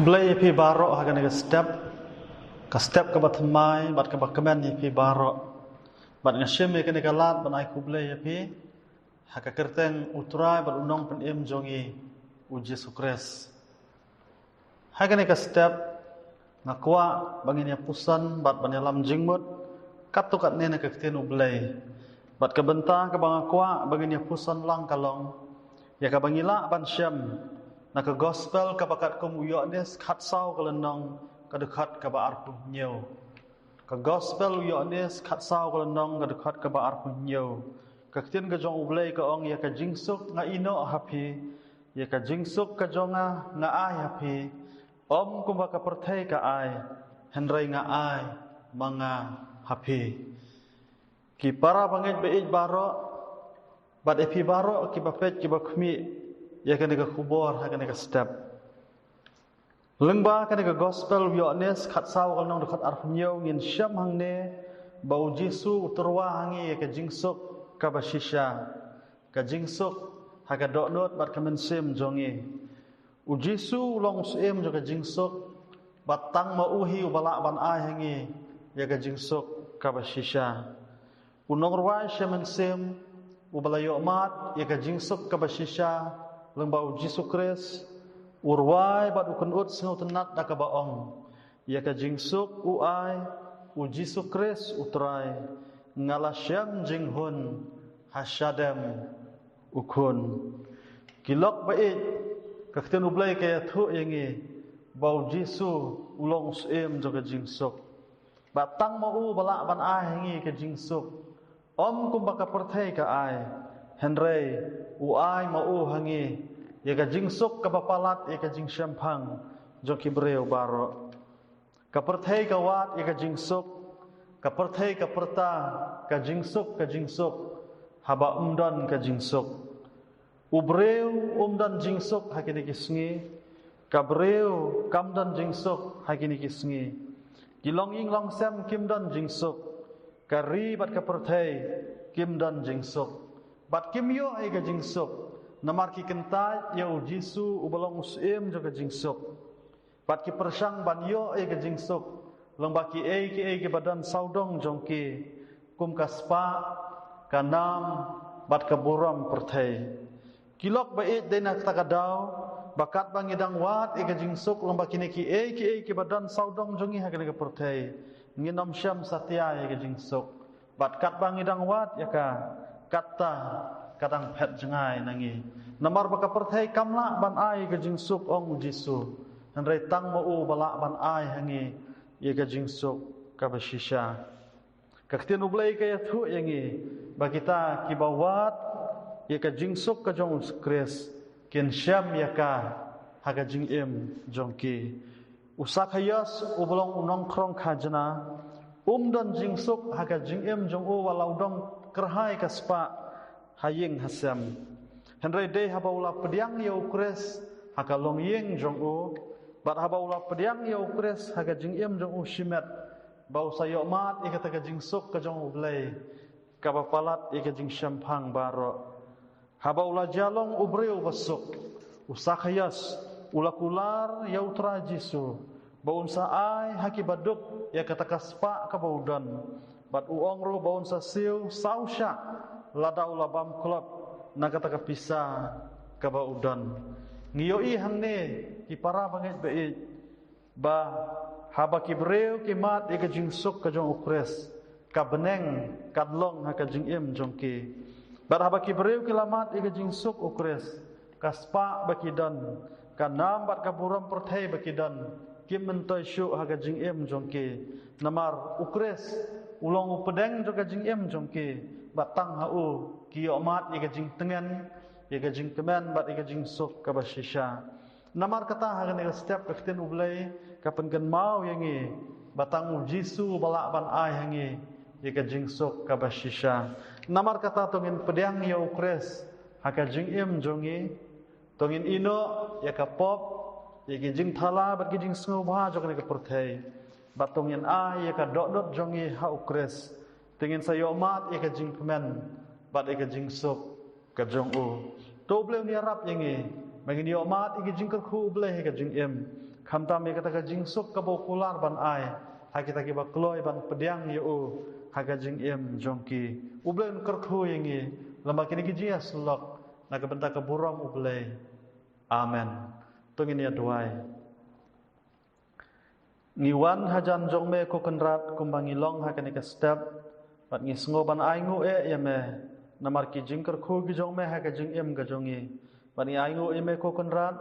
Ublay pi baro hagan ke step ke batmai bat ke bakmen pi baro bat ngasyem ke negalat ban ai kublay pi haka kerteng utrai bat unong pen im jongi uji sukres hagan ke step ngakwa bangin ya pusan bat banyalam jingmut katukat nene ke ktin ublay bat ke bentang ke bangakwa bangin ya pusan lang kalong ya ka bangila ban syam na ke gospel ka bakat kum uyoknes khat sau kelenong ka dekat ka ba arpu nyeu ka gospel uyoknes khat sau kelenong ka dekat ka ba arpu nyeu ka ktin ka jong ublay ka ong ya ka jingsuk nga ino hapi ya ka jingsuk ka jonga nga ai hapi om kum ba ka perthai ka ai henrai nga ai manga hapi ki para bangit beij baro bat epi baro ki bapet ki bakmi ya kena ke kubur, kena ke step. Lengba kena ke gospel wiones kat saw kalau dekat arfnyau ngin syam hangne bau Jisu uturwa hangi ya ke jingsuk ka basisha ka jingsuk haga doknot bat ke mensim jongi. U Jisu long sim jo ke jingsuk batang mauhi ubala ban ai hangi ya ke jingsuk ka basisha. Unong ruai syamensim ubala yomat ya ke jingsuk ka basisha lembau Jisu Kris urwai bat ukun ut sengau tenat da ka baong ya ka jingsuk uai u Jisu Kris utrai ngalasyam jinghun hasyadam ukun kilok bait ka kten ublay kaya thu yangi bau Jisu ulong sim jo ka jingsuk batang mau bala ban ai hangi ka jingsuk om kum baka perthai ka ai henrei uai mau hangi ya ka jingsuk ka bapalat ya ka jingsyam phang jo kibreu baro ka perthai ka wat ya ka jingsuk ka perthai ka perta ka jingsuk haba umdan ka jingsuk ubreu umdan jingsuk hakini kisngi ka breu kamdan jingsuk hakini kisngi kilong ing long sam kimdan jingsuk ka ribat ka perthai kimdan jingsuk bat kimyo ai ka jingsuk namar ki kentai ya Jisu ubalong usim jo ka jingsuk bat ki persang ban yo ai ka jingsuk lomba ki ai ki badan saudong jongki kum kaspa kanam bat ka buram perthai kilok bait dena takadau bakat bangidang wat ai ka jingsuk lomba ki ai ki badan saudong jongi ha ka perthai nginom syam satya ai ka jingsuk bat kat bangidang wat ya ka kata kadang pet jengai nangi namar baka perthai kamla ban ai ka jingsuk ong Jisu henrei tang mau bala ban ai hangi ye ka jingsuk ka basisha ka ktin ublay kaya thu yangi bagita ki bawat ye ka jingsuk ka jong Kris ken syam ya ka haga jingim jongki usak hayas ublong unong krong khajna dan jingsuk haga jingim jong u walaudong kerhai kaspa haying hasam henrei de habaula pediang ya Kris haga long yeng jong u bat habaula pediang ya Kris haga jingim jong u shimet bau sayo mat ikata ka jingsuk ka jong ublay ka bapalat ika jing syampang baro habaula jalong ubreu basuk usakhayas ulakular ya utra Jisu baun sa ai haki baduk ya kata kaspa ka baudan bat uong ro baun sa siu sausya lada ulabam klub na kata ka pisa ka baudan ngiyoi hangne ki para bangit bait ba haba ki breu ki mat ika jingsuk ka jong Kris ka beneng kadlong ha ka jingim jongki bat haba ki breu ki lamat ika jingsuk Kris kaspa bakidan kanam bat ka buram perthai bakidan kim mentoi syu ha ka jingim jongki namar Kris ulong upedeng jo ka jingim jongki batang hau kiyomat ika jing tengen ika jing kemen bat ika jingsuk ka basisha namar kata ha ka setiap kakten ublay kapan kan mau yangi batang Jisu balak ban ai hangi ika jingsuk ka basisha namar kata tongin pedang ya Kris haka jingim jongi tongin ino ya ka pop ya ki jing thala bat ki jing sngu ba jo ka perthai bat tongin ai ya ka dot jongi ha Kris tongin sayo mat ya ka jing kemen bat ya ka jingsuk ka jong u to bleu ni rap yangi mangin yo mat ika jing ka khu blai ka jing em Kamtam ya kata jingsuk ka popular ban ai. Hakita ki bakloi ban pediang yu hagajing jongki. Ublen kerkhu yangi lama kini ki jias lok na benta ka buram ublei. Amen. Tungin ya duai. Ngiwan hajan jongme ko kenrat kumbangilong hakani ka step pat ngisngo ban aingu yame namar ki jing kerkhu ki jongme hagajing ga jongi. Pat ngi aingu ko kenrat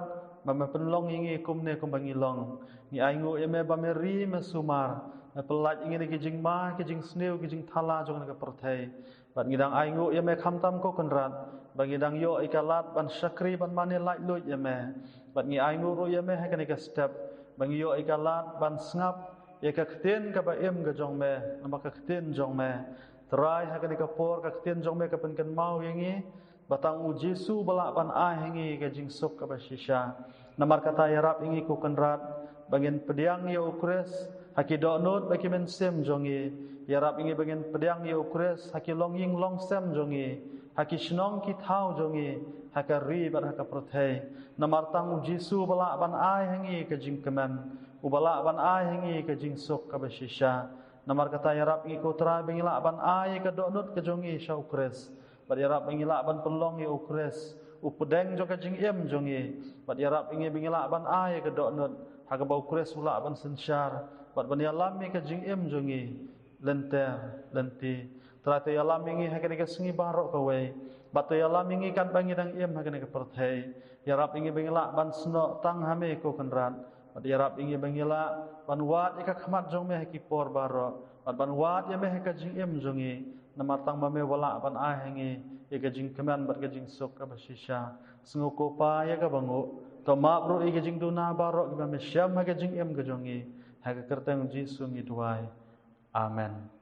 bama penlong ingi kumne kumbangilong ni aingu eme bameri mesumar pelat ingi ki jing ma ki jing sneu ki jing thala jong ka perthai bat ngidang aingu eme khamtam ko kenrat bangidang yo ikalat ban sakri ban mane lai lut eme bat ngi aingu ro eme ha kan ka step bangi yo ikalat ban snap ya ka kten ka ba ga jong me nama ka kten jong me trai ha kan ka por ka kten jong me ka pen kan mau yangi batang u Jesu balak pan hingi ka jing sok ka ba shisha namar kata yarap ingi ku kenrat bangin pediang ya ukres haki donut bagi men sem jongi yarap ingi bangin pediang ya ukres haki longying long sem jongi haki shnong ki thau jongi haka ri bar haka prothai namar tang Jesu balak ban hingi ka jing kemen u balak ban hingi ka jing sok ka ba shisha namar kata yarap ingi ku tra bangila ban ka donut ka jongi sha ukres bat yarap bangila ban pelong ya ukres upedeng joka jing jongi bat yarap ingi bingila ban ke donut haga bau ukres ula ban sensyar bat ban yalami ka jing jongi lenter lenti trate yalami ingi haga ka sengi barok ka wei bat yalami ingi kan bangi dang haga ka perthai yarap ingi bingila ban sno tang hame ko kenrat bat yarap ingi bangila ban wat ka khmat jong me ki por barok bat ban wat ya me ka jing jongi namatang mame wala ban hingi ika jing keman bat ka jing sok ka basisha sengu ko pa ya ka bangu to ma bro ika jing duna barok ka me syam ha ka jing ga jongi ha ka kerteng Jesu ngi duai amen.